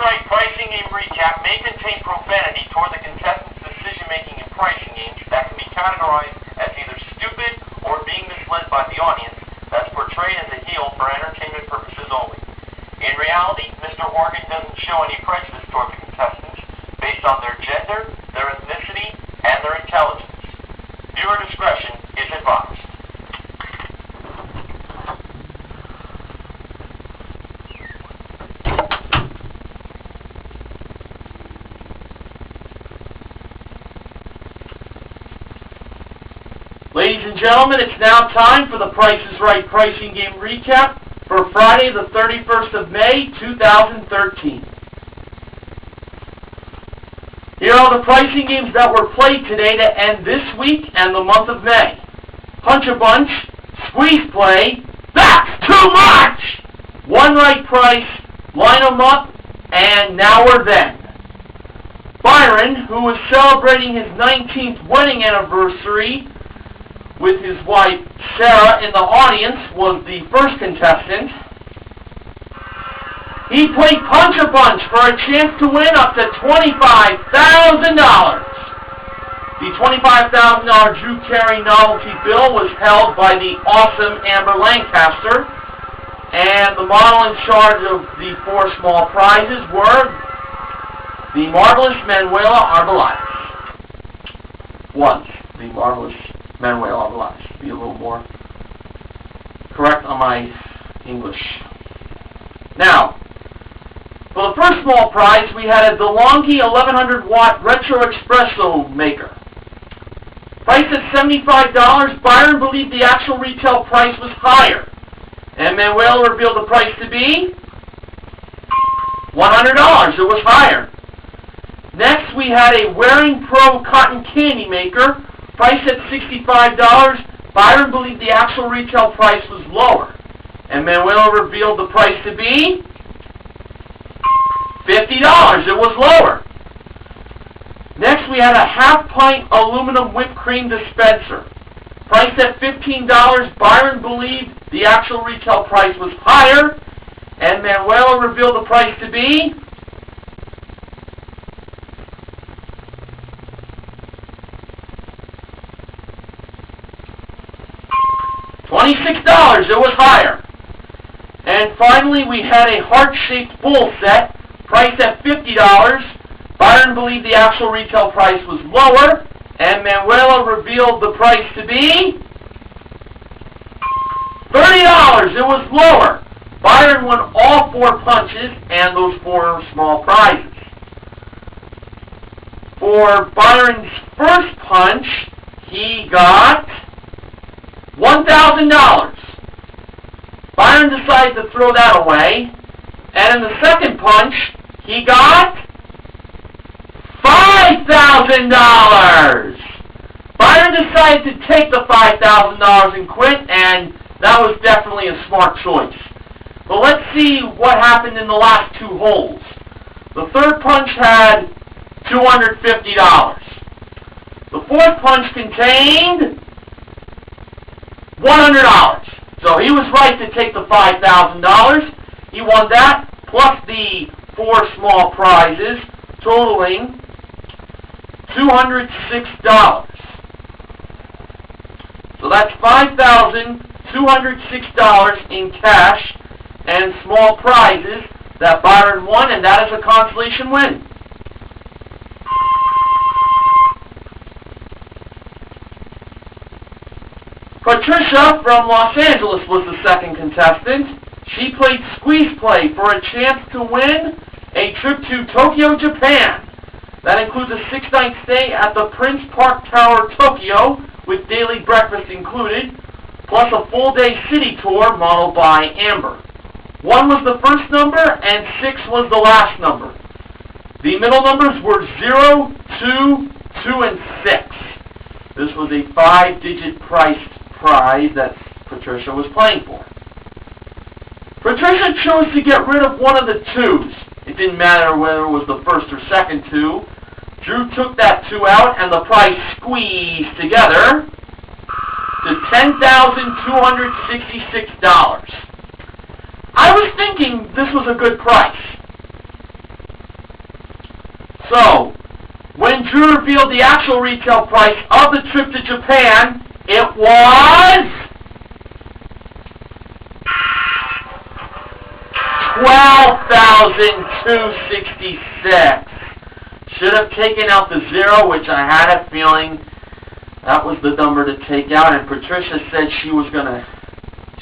Right pricing game recap may contain profanity toward the contestants' decision-making in pricing games that can be categorized as either stupid or being misled by the audience that's portrayed as a heel for entertainment purposes only. In reality, Mr. Horgan doesn't show any prejudice toward the contestants based on their gender, their ethnicity, and their intelligence. Viewer discretion is advised. Ladies and gentlemen, it's now time for the Price is Right pricing game recap for Friday the 31st of May, 2013. Here are the pricing games that were played today to end this week and the month of May. Punch a Bunch, Squeeze Play, That's Too Much! One Right Price, Line 'em Up, and Now or Then. Byron, who was celebrating his 19th wedding anniversary with his wife Sarah in the audience, was the first contestant. He played Punch a Bunch for a chance to win up to $25,000. The $25,000 Drew Carey novelty bill was held by the Awesome Amber Lancaster, and the model in charge of the four small prizes were the Marvelous Manuela Arbelaez. Was the Marvelous Manuela Arbelaez. Be a little more correct on my English. Now, for the first small prize, we had a DeLonghi 1100 watt retro espresso maker. Priced at $75, Byron believed the actual retail price was higher, and Manuela revealed the price to be $100. It was higher. Next, we had a Wearing Pro cotton candy maker. Priced at $65, Byron believed the actual retail price was lower, and Manuela revealed the price to be $50. It was lower. Next, we had a half-pint aluminum whipped cream dispenser. Priced at $15, Byron believed the actual retail price was higher, and Manuela revealed the price to be $26. It was higher. And finally, we had a heart-shaped bowl set, priced at $50. Byron believed the actual retail price was lower, and Manuela revealed the price to be $30. It was lower. Byron won all four punches and those four small prizes. For Byron's first punch, he got $1,000. Byron decided to throw that away, and in the second punch, he got $5,000. Byron decided to take the $5,000 and quit, and that was definitely a smart choice. But let's see what happened in the last two holes. The third punch had $250. The fourth punch contained $100. So he was right to take the $5,000. He won that, plus the four small prizes, totaling $206. So that's $5,206 in cash and small prizes that Byron won, and that is a consolation win. Patricia from Los Angeles was the second contestant. She played Squeeze Play for a chance to win a trip to Tokyo, Japan. That includes a 6-night stay at the Prince Park Tower, Tokyo, with daily breakfast included, plus a full-day city tour modeled by Amber. 1 was the first number, and 6 was the last number. The middle numbers were 0, 2, 2, and 6. This was a 5-digit prize that Patricia was playing for. Patricia chose to get rid of one of the 2s. It didn't matter whether it was the first or second 2. Drew took that 2 out, and the prize squeezed together to $10,266. I was thinking this was a good price. So, when Drew revealed the actual retail price of the trip to Japan, it was $12,266. Should have taken out the zero, which I had a feeling that was the number to take out, and Patricia said she was going to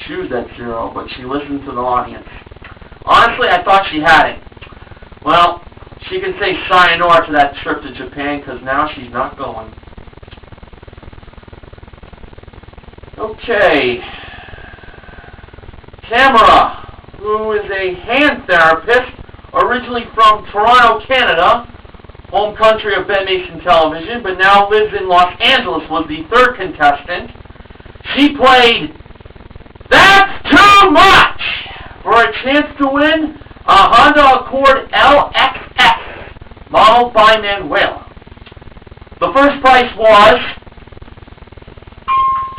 choose that zero, but she listened to the audience. Honestly, I thought she had it. Well, she can say sayonara to that trip to Japan, because now she's not going. Okay. Tamara, who is a hand therapist, originally from Toronto, Canada, home country of Ben Mason Television, but now lives in Los Angeles, was the third contestant. She played That's Too Much for a chance to win a Honda Accord LXS, modeled by Manuela. The first price was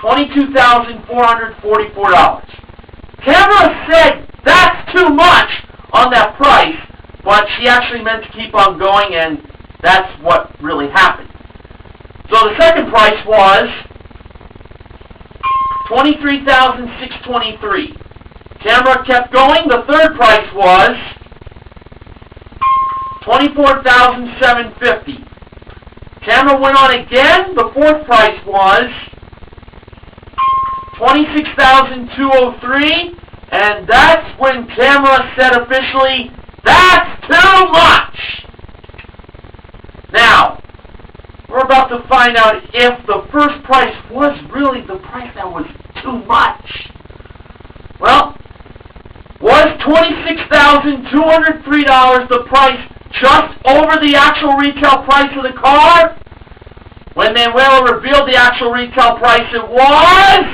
$22,444. Tamara said that's too much on that price, but she actually meant to keep on going, and that's what really happened. So the second price was $23,623. Tamara kept going. The third price was $24,750. Tamara went on again. The fourth price was $26,203, and that's when Tamara said officially, that's too much! Now, we're about to find out if the first price was really the price that was too much. Well, was $26,203 the price just over the actual retail price of the car? When Manuela revealed the actual retail price, it was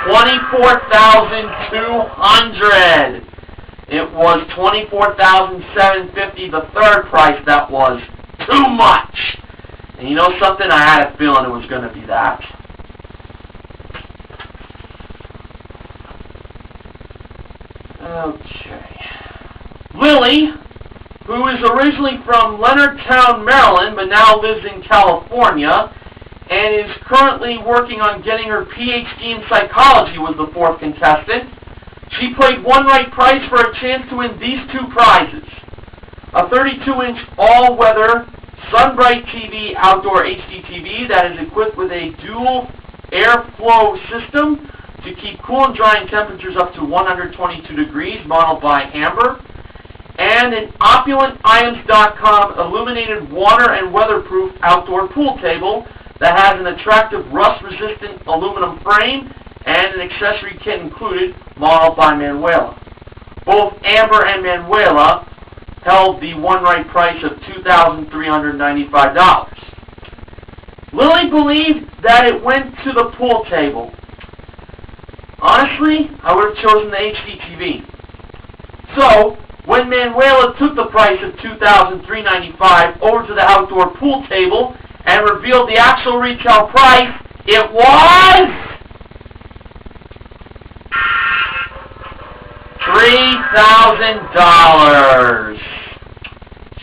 $24,200. It was $24,750, the third price that was too much. And you know something? I had a feeling it was going to be that. Okay. Lily, who is originally from Leonardtown, Maryland, but now lives in California, and is currently working on getting her Ph.D. in psychology, was the fourth contestant. She played one right price for a chance to win these two prizes. A 32-inch all-weather SunBriteTV outdoor HDTV that is equipped with a dual airflow system to keep cool and drying temperatures up to 122 degrees, modeled by Amber, and an OpulentItems.com illuminated water and weatherproof outdoor pool table that has an attractive rust-resistant aluminum frame and an accessory kit included, modeled by Manuela. Both Amber and Manuela held the one right price of $2,395. Lily believed that it went to the pool table. Honestly, I would have chosen the HDTV. So, when Manuela took the price of $2,395 over to the outdoor pool table and revealed the actual retail price, it was $3,000.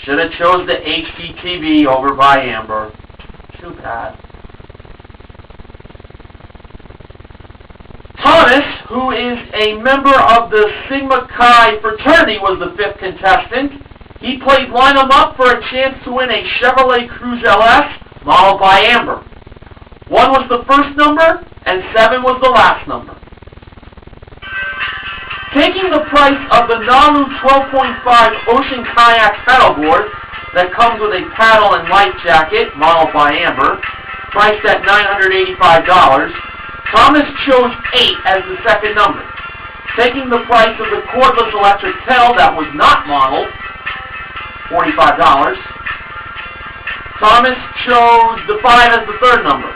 Should have chose the HDTV over by Amber. Too bad. Thomas, who is a member of the Sigma Chi fraternity, was the fifth contestant. He played Line 'em Up for a chance to win a Chevrolet Cruze LS, modeled by Amber. 1 was the first number, and 7 was the last number. Taking the price of the Nalu 12.5 Ocean Kayak paddleboard that comes with a paddle and life jacket, modeled by Amber, priced at $985, Thomas chose 8 as the second number. Taking the price of the cordless electric kettle that was not modeled, $45, Thomas chose the 5 as the third number.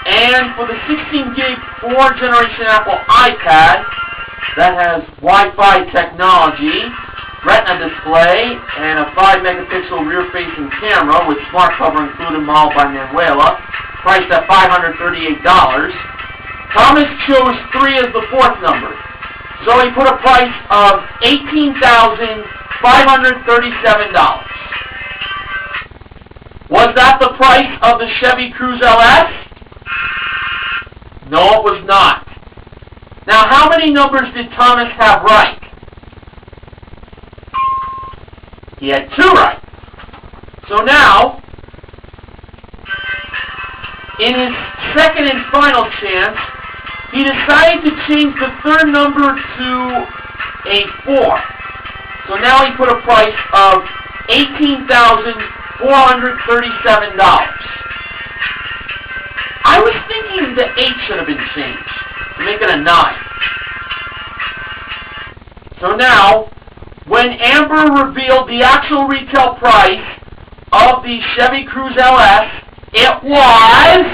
And for the 16 gig 4th generation Apple iPad that has Wi-Fi technology, Retina display, and a 5 megapixel rear-facing camera with smart cover included, modeled by Manuela, priced at $538, Thomas chose 3 as the fourth number. So he put a price of $18,537. Was that the price of the Chevy Cruze LS? No, it was not. Now, how many numbers did Thomas have right? He had 2 right. So now, in his second and final chance, he decided to change the third number to a 4. So now he put a price of $18,437. I was thinking the 8 should have been changed to make it a 9. So now, when Amber revealed the actual retail price of the Chevy Cruze LS, it was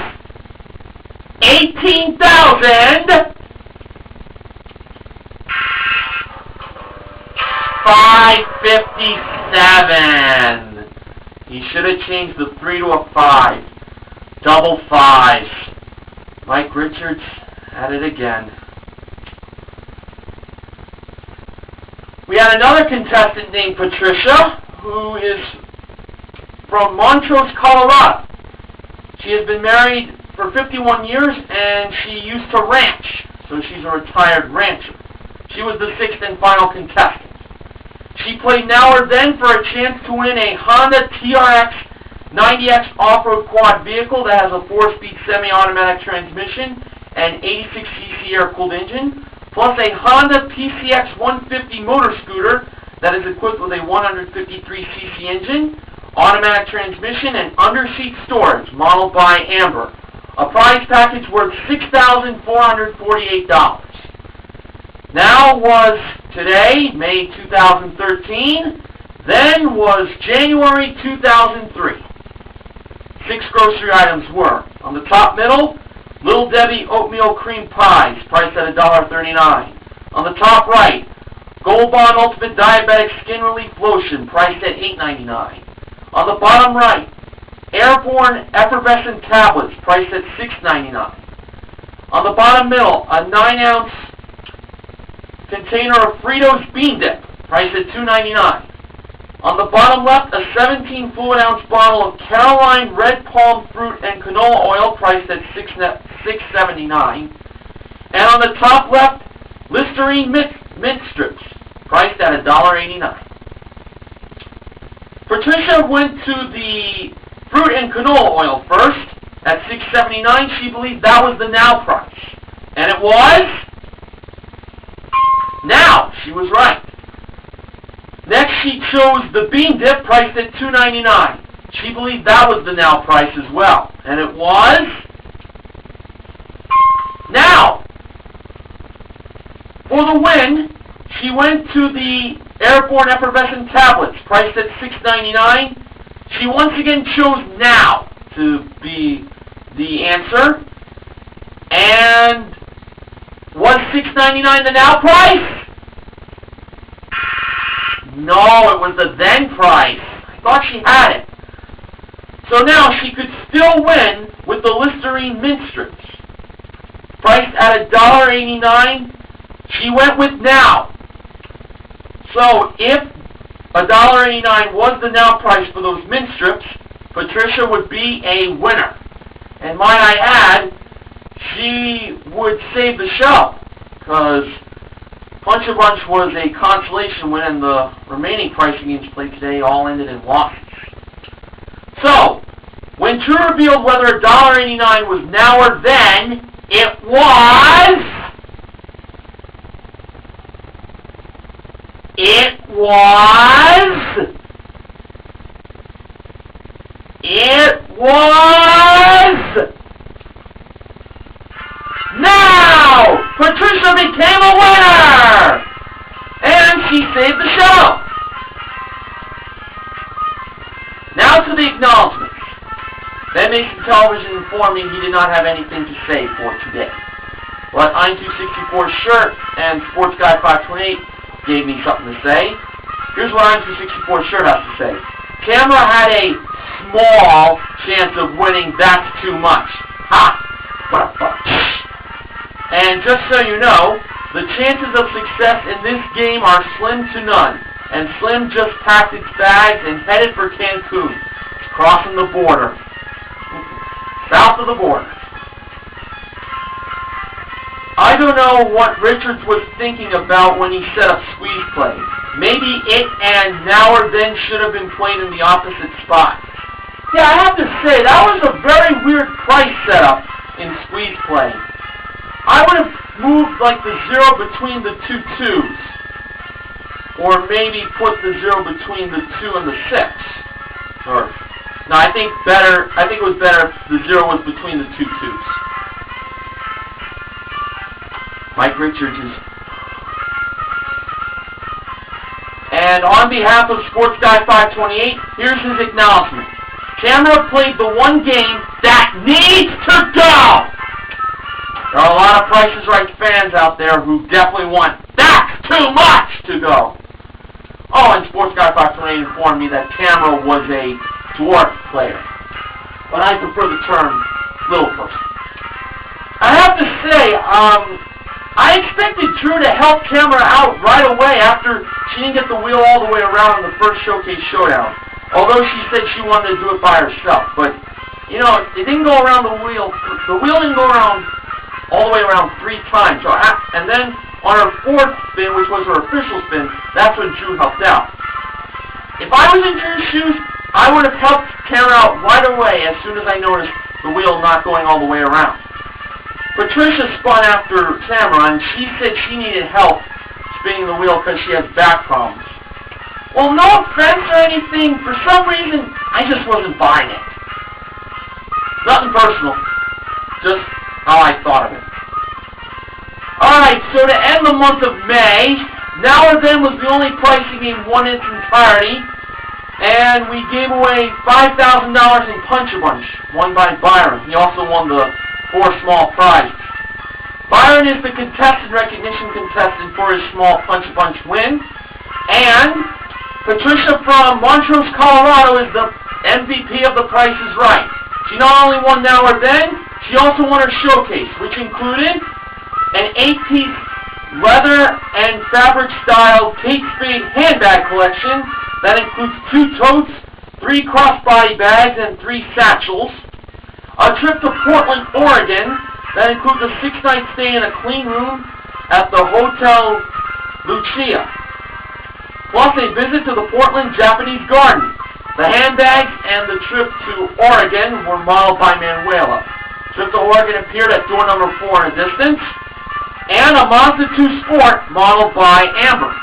$18,557. He should have changed the 3 to a 5. Double 5s. Mike Richards at it again. We had another contestant named Patricia, who is from Montrose, Colorado. She has been married for 51 years, and she used to ranch, so she's a retired rancher. She was the 6th and final contestant. She played now or then for a chance to win a Honda TRX 90X off-road quad vehicle that has a 4-speed semi-automatic transmission and 86cc air-cooled engine, plus a Honda PCX 150 motor scooter that is equipped with a 153cc engine, automatic transmission, and under-seat storage, modeled by Amber. A prize package worth $6,448. Now was today, May 2013, then was January 2003. 6 grocery items were, on the top middle, Little Debbie oatmeal cream pies, priced at $1.39. On the top right, Gold Bond Ultimate Diabetic Skin Relief Lotion, priced at $8.99. On the bottom right, Airborne Effervescent Tablets, priced at $6.99. On the bottom middle, a 9-ounce container of Fritos Bean Dip, priced at $2.99. On the bottom left, a 17 fluid-ounce bottle of Caroline Red Palm Fruit and Canola Oil, priced at $6.79. And on the top left, Listerine Mint Strips, priced at $1.89. Patricia went to the fruit and canola oil first at $6.79. She believed that was the now price. And it was? Now, she was right. Next, she chose the bean dip, priced at $2.99. She believed that was the now price as well. And it was? Now, for the win, she went to the Airborne Effervescent Tablets, priced at $6.99. She once again chose now to be the answer. And was $6.99 the now price? No, it was the then price. I thought she had it. So now she could still win with the Listerine Mint Strips. Priced at $1.89, she went with now. So if $1.89 was the now price for those mint strips, Patricia would be a winner. And might I add, she would save the show, because Punch a Bunch was a consolation win, and the remaining pricing games played today all ended in losses. So, when True revealed whether $1.89 was now or then, it was... Now! Patricia became a winner! And she saved the show! Now to the acknowledgments. Ben Mason Television informed me he did not have anything to say for today. But I'm264 Shirt and Sports Guy 528 gave me something to say. Here's what I'm264 Shirt has to say. Camera had a small chance of winning. That's too much. Ha! What a fuck. And just so you know, The chances of success in this game are slim to none, and Slim just packed its bags and headed for Cancun, crossing the border, south of the border. I don't know what Richards was thinking about when he set up squeeze play. Maybe it and now or then should have been played in the opposite spot. Yeah, I have to say, that was a very weird price setup in squeeze play. I would have moved like the 0 between the two 2s. Or maybe put the 0 between the 2 and the 6. Or, no, I think it was better if the 0 was between the two 2s. Mike Richards is... And on behalf of Sports Guy 528, here's his acknowledgement. Camera played the one game that needs to go! There are a lot of Price is Right fans out there who definitely want that's too much to go. Oh, and Sports Guy 528 informed me that Camera was a dwarf player. But I prefer the term little person. I have to say, I expected Drew to help Camera out right away after she didn't get the wheel all the way around in the first Showcase Showdown. Although she said she wanted to do it by herself. But, you know, it didn't go around the wheel. The wheel didn't go around all the way around 3 times. So, and then on her 4th spin, which was her official spin, that's when Drew helped out. If I was in Drew's shoes, I would have helped Camera out right away as soon as I noticed the wheel not going all the way around. Patricia spun after Camera, and she said she needed help spinning the wheel because she has back problems. Well, no offense or anything, for some reason, I just wasn't buying it. Nothing personal, just how I thought of it. Alright, so to end the month of May, Now or Then was the only pricing game won in its entirety, and we gave away $5,000 in Punch-A-Bunch, won by Byron. He also won the 4 small prizes. Byron is the contestant recognition contestant for his small Punch-A-Bunch win, and Patricia from Montrose, Colorado is the MVP of The Price is Right. She not only won Now or Then, she also won her showcase, which included an 8-piece leather and fabric-styled Kate Spade handbag collection that includes 2 totes, 3 crossbody bags, and 3 satchels. A trip to Portland, Oregon that includes a 6-night stay in a clean room at the Hotel Lucia. Plus a visit to the Portland Japanese Garden. The handbags and the trip to Oregon were modeled by Manuela. Trip to Oregon appeared at door number 4 in a distance. And a Mazda 2 Sport modeled by Amber.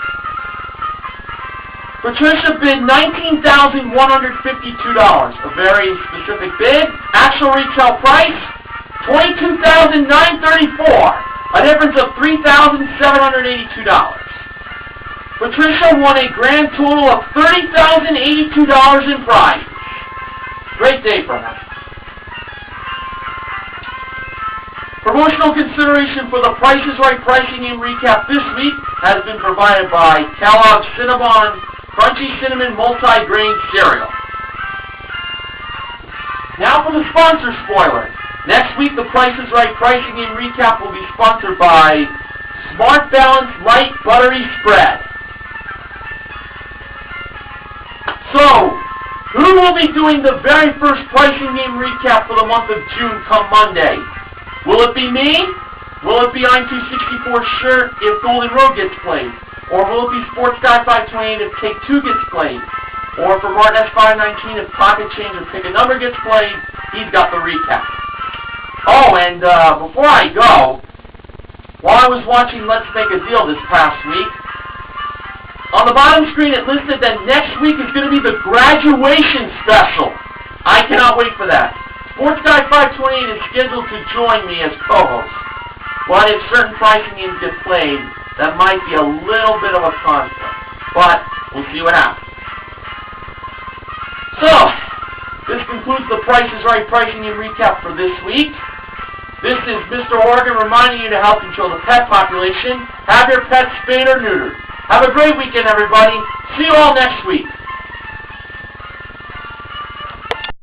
Patricia bid $19,152, a very specific bid. Actual retail price, $22,934, a difference of $3,782. Patricia won a grand total of $30,082 in prizes. Great day for her. Promotional consideration for the Price is Right pricing game recap this week has been provided by Kellogg's Cinnabon Crunchy Cinnamon Multi-Grain Cereal. Now for the sponsor spoiler. Next week, the Price is Right pricing game recap will be sponsored by Smart Balance Light Buttery Spread. So, who will be doing the very first pricing game recap for the month of June come Monday? Will it be me? Will it be I'm 264 Shirt if Golden Road gets played? Or will it be Sports Guy 528 if Take 2 gets played? Or for Martin S519 if Pocket Change or Pick a Number gets played? He's got the recap. Oh, and before I go, while I was watching Let's Make a Deal this past week, on the bottom screen it listed that next week is going to be the graduation special. I cannot wait for that. Sports Guy 528 is scheduled to join me as co-host. But if certain pricing games get played, that might be a little bit of a conflict. But we'll see what happens. So, this concludes the Price is Right pricing game recap for this week. This is Mr. Oregon reminding you to help control the pet population. Have your pets spayed or neutered. Have a great weekend, everybody. See you all next week.